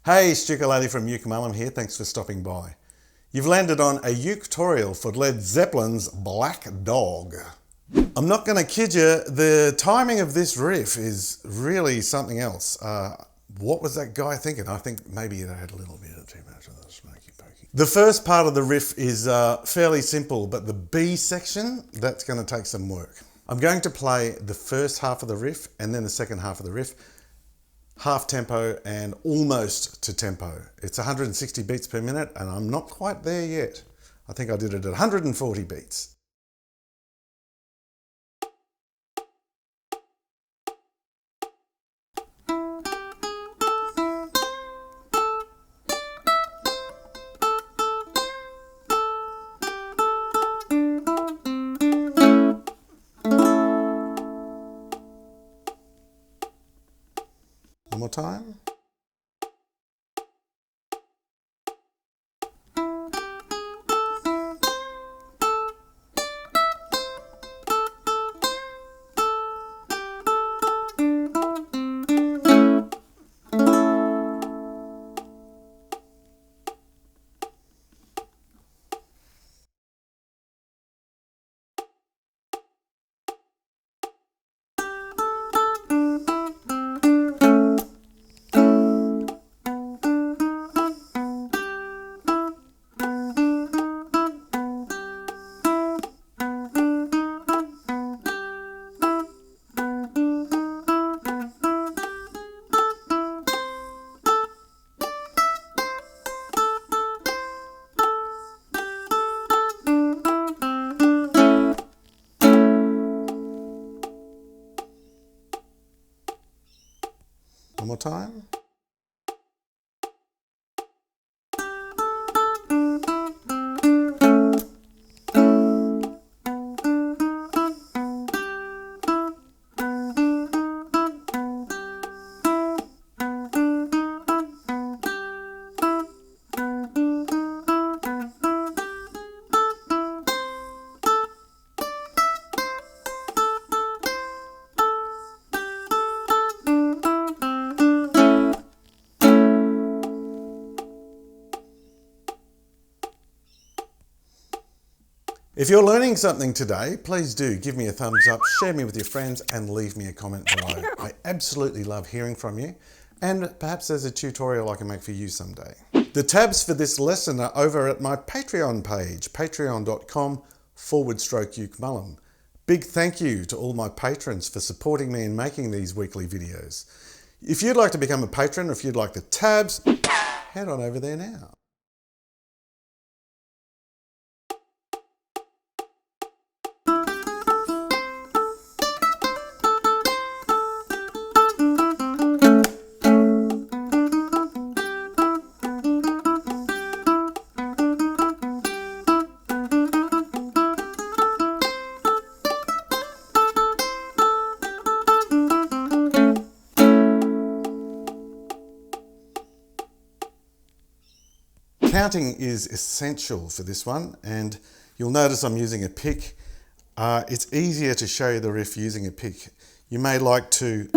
Hey, Stukulele from Uke Mullum here, thanks for stopping by. You've landed on a uke tutorial for Led Zeppelin's Black Dog. I'm not going to kid you, the timing of this riff is really something else. What was that guy thinking? I think maybe it had a little bit of too much of the smoky pokey. The first part of the riff is fairly simple, but the B section, that's going to take some work. I'm going to play the first half of the riff and then the second half of the riff, half tempo and almost to tempo. It's 160 beats per minute and I'm not quite there yet. I think I did it at 140 beats. One more time. One more time. If you're learning something today, please do give me a thumbs up, share me with your friends and leave me a comment below. I absolutely love hearing from you and perhaps there's a tutorial I can make for you someday. The tabs for this lesson are over at my Patreon page, patreon.com/Uke Mullum. Big thank you to all my patrons for supporting me in making these weekly videos. If you'd like to become a patron, or if you'd like the tabs, head on over there now. Counting is essential for this one, and you'll notice I'm using a pick. It's easier to show you the riff using a pick. You may like to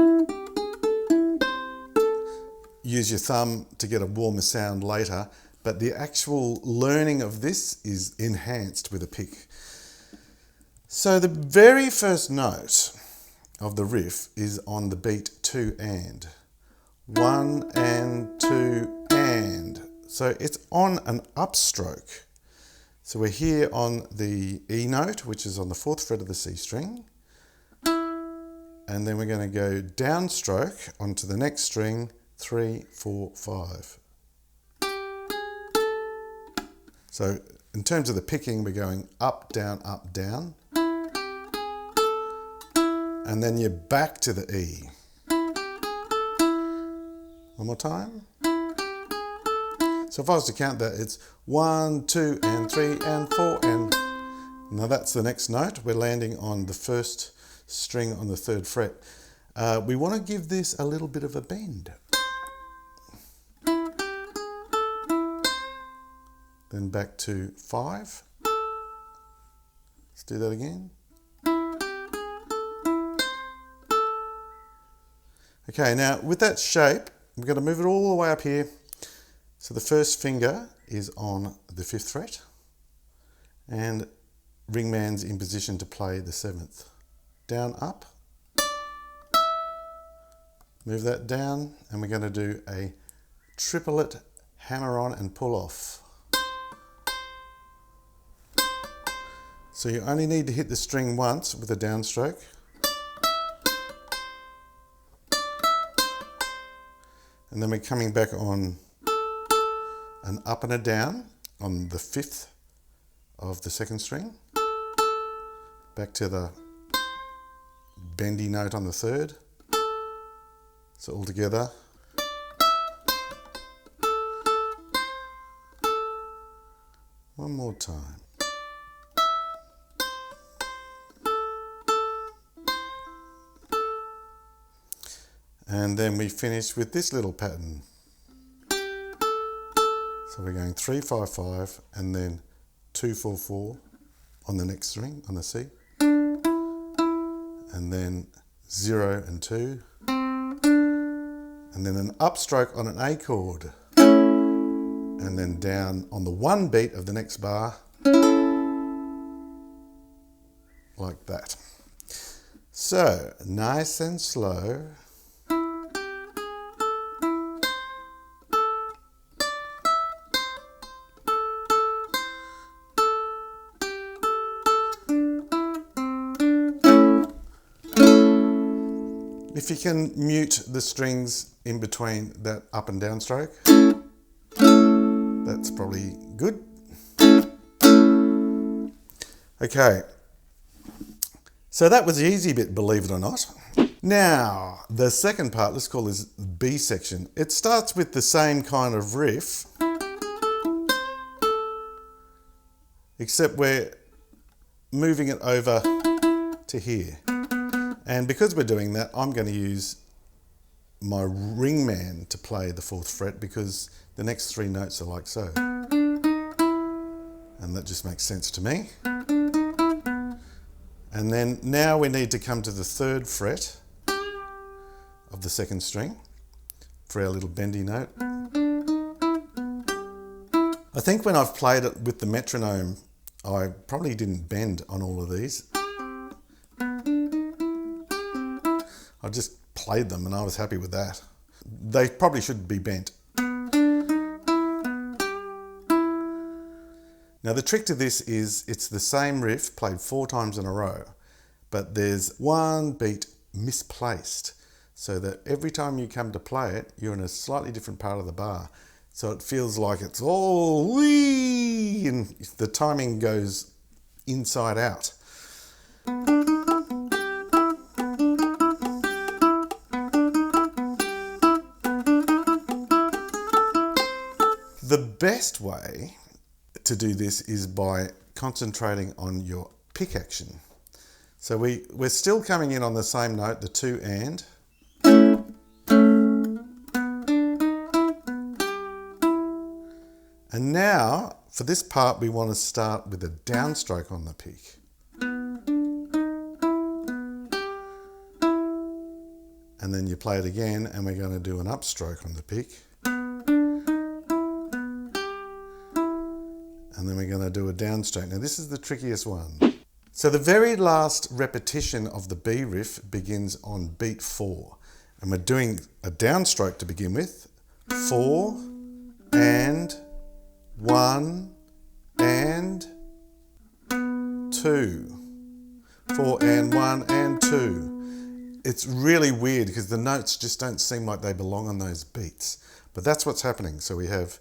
use your thumb to get a warmer sound later, but the actual learning of this is enhanced with a pick. So the very first note of the riff is on the beat 2 and. 1 and 2 and. So it's on an upstroke. So we're here on the E note, which is on the 4th fret of the C string. And then we're going to go downstroke onto the next string, 3, 4, 5. So in terms of the picking, we're going up, down, up, down. And then you're back to the E. One more time. So if I was to count that, it's 1, 2, and 3, and 4, and... Now that's the next note. We're landing on the first string on the 3rd fret. We want to give this a little bit of a bend. Then back to 5. Let's do that again. Okay, now with that shape, we're going to move it all the way up here. So the first finger is on the 5th fret and ringman's in position to play the 7th. Down, up, move that down, and we're going to do a triplet hammer on and pull off. So you only need to hit the string once with a downstroke. And then we're coming back on an up and a down on the 5th of the 2nd string. Back to the bendy note on the 3rd. So all together. One more time. And then we finish with this little pattern. So we're going 3, 5, 5, and then 2, 4, 4 on the next string, on the C. And then 0 and 2. And then an upstroke on an A chord. And then down on the 1 beat of the next bar. Like that. So, nice and slow. If you can mute the strings in between that up and down stroke, that's probably good. Okay, so that was the easy bit, believe it or not. Now, the second part, let's call this B section. It starts with the same kind of riff, except we're moving it over to here. And because we're doing that, I'm going to use my ringman to play the 4th fret because the next 3 notes are like so. And that just makes sense to me. And then now we need to come to the 3rd fret of the 2nd string for our little bendy note. I think when I've played it with the metronome, I probably didn't bend on all of these. I just played them and I was happy with that. They probably should be bent. Now the trick to this is it's the same riff played 4 times in a row, but there's 1 beat misplaced so that every time you come to play it, you're in a slightly different part of the bar. So it feels like it's all wee and the timing goes inside out. The best way to do this is by concentrating on your pick action. So we're still coming in on the same note, the 2 and. And now, for this part, we want to start with a downstroke on the pick. And then you play it again, and we're going to do an upstroke on the pick. And then we're going to do a downstroke. Now this is the trickiest one. So the very last repetition of the B riff begins on beat 4. And we're doing a downstroke to begin with. 4 and 1 and 2. 4 and 1 and 2. It's really weird because the notes just don't seem like they belong on those beats. But that's what's happening. So we have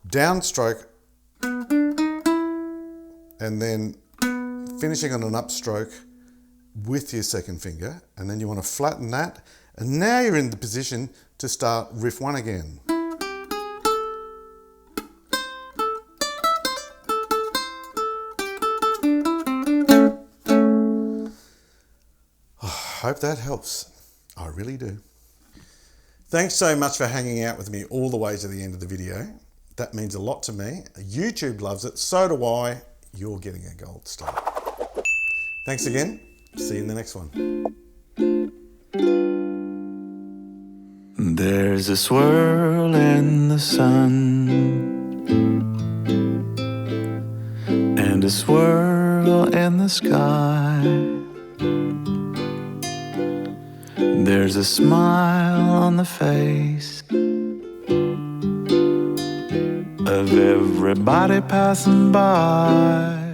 downstroke and then finishing on an upstroke with your 2nd finger, and then you want to flatten that, and now you're in the position to start riff 1 again. I hope that helps. I really do. Thanks so much for hanging out with me all the way to the end of the video. That means a lot to me. YouTube loves it, so do I. You're getting a gold star. Thanks again. See you in the next one. There's a swirl in the sun. a swirl in the sky. There's a smile on the face of everybody passing by.